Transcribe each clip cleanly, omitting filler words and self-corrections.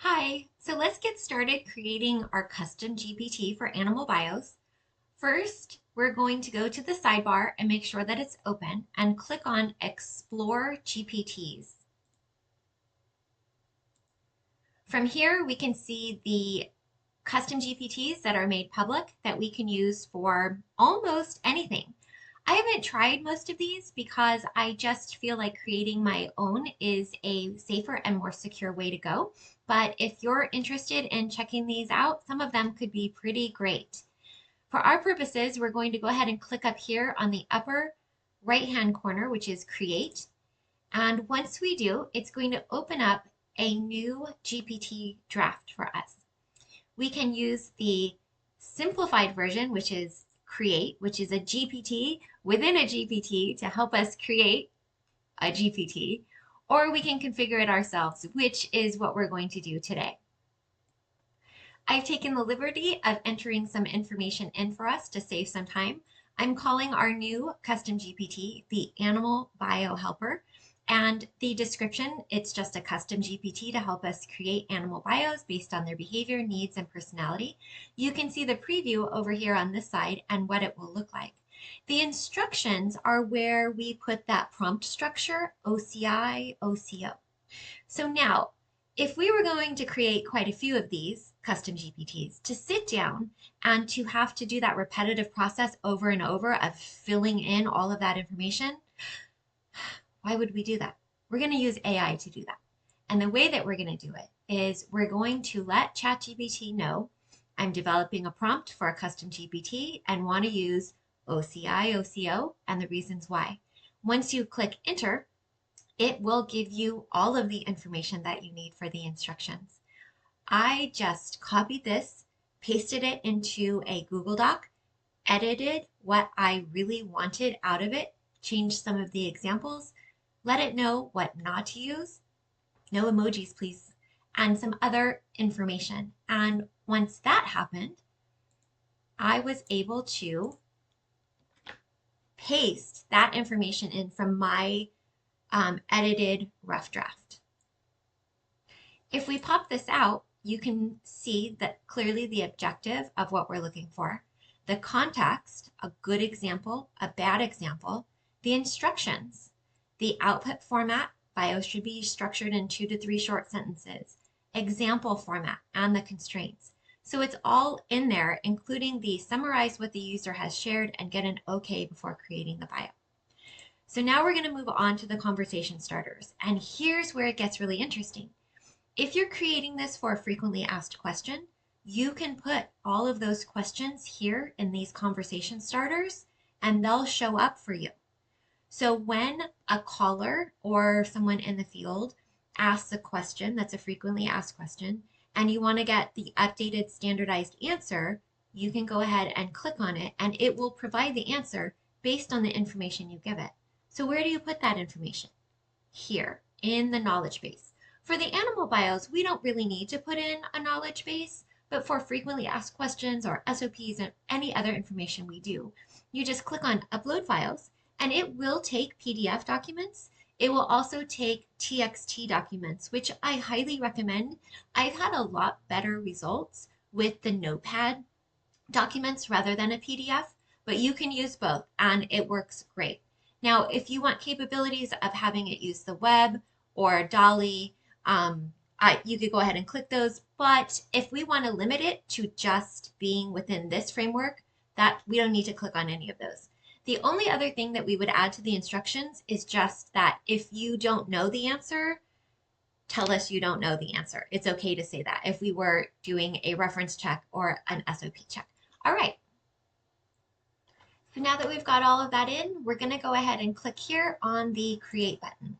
Hi, so let's get started creating our custom GPT for animal bios. First, we're going to go to the sidebar and make sure that it's open and click on Explore GPTs. From here, we can see the custom GPTs that are made public that we can use for almost anything. I haven't tried most of these because I just feel like creating my own is a safer and more secure way to go. But if you're interested in checking these out, some of them could be pretty great. For our purposes, we're going to go ahead and click up here on the upper right-hand corner, which is Create. And once we do, it's going to open up a new GPT draft for us. We can use the simplified version, which is Create, which is a GPT within a GPT to help us create a GPT, or we can configure it ourselves, which is what we're going to do today. I've taken the liberty of entering some information in for us to save some time. I'm calling our new custom GPT the Animal Bio Helper. And the description, it's just a custom GPT to help us create animal bios based on their behavior, needs, and personality. You can see the preview over here on this side and what it will look like. The instructions are where we put that prompt structure, OCI, OCO. So now, if we were going to create quite a few of these custom GPTs, to sit down and to have to do that repetitive process over and over of filling in all of that information, why would we do that? We're going to use AI to do that. And the way that we're going to do it is we're going to let ChatGPT know I'm developing a prompt for a custom GPT and want to use OCI, OCO, and the reasons why. Once you click enter, it will give you all of the information that you need for the instructions. I just copied this, pasted it into a Google Doc, edited what I really wanted out of it, changed some of the examples, let it know what not to use, no emojis please, and some other information. And once that happened, I was able to paste that information in from my edited rough draft. If we pop this out, you can see that clearly the objective of what we're looking for, the context, a good example, a bad example, the instructions, the output format, bios should be structured in 2 to 3 short sentences, example format, and the constraints. So it's all in there, including the summarize what the user has shared and get an okay before creating the bio. So now we're going to move on to the conversation starters. And here's where it gets really interesting. If you're creating this for a frequently asked question, you can put all of those questions here in these conversation starters and they'll show up for you. So when a caller or someone in the field asks a question that's a frequently asked question and you want to get the updated standardized answer, you can go ahead and click on it and it will provide the answer based on the information you give it. So where do you put that information? Here in the knowledge base. For the animal bios, we don't really need to put in a knowledge base, but for frequently asked questions or SOPs and any other information we do, you just click on upload files and it will take PDF documents. It will also take TXT documents, which I highly recommend. I've had a lot better results with the Notepad documents rather than a PDF, but you can use both and it works great. Now, if you want capabilities of having it use the web or Dolly, you could go ahead and click those. But if we want to limit it to just being within this framework, that we don't need to click on any of those. The only other thing that we would add to the instructions is just that if you don't know the answer, tell us you don't know the answer. It's okay to say that if we were doing a reference check or an SOP check. All right. So now that we've got all of that in, we're going to go ahead and click here on the Create button.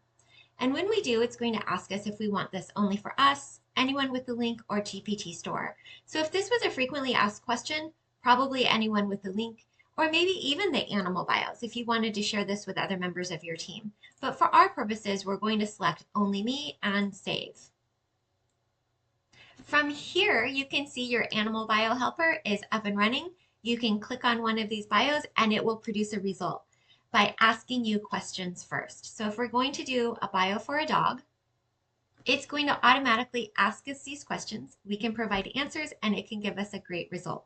And when we do, it's going to ask us if we want this only for us, anyone with the link, or GPT Store. So if this was a frequently asked question, probably anyone with the link, or maybe even the animal bios if you wanted to share this with other members of your team. But for our purposes, we're going to select only me and save. From here, you can see your animal bio helper is up and running. You can click on one of these bios and it will produce a result by asking you questions first. So if we're going to do a bio for a dog, It's going to automatically ask us these questions. We can provide answers and it can give us a great result.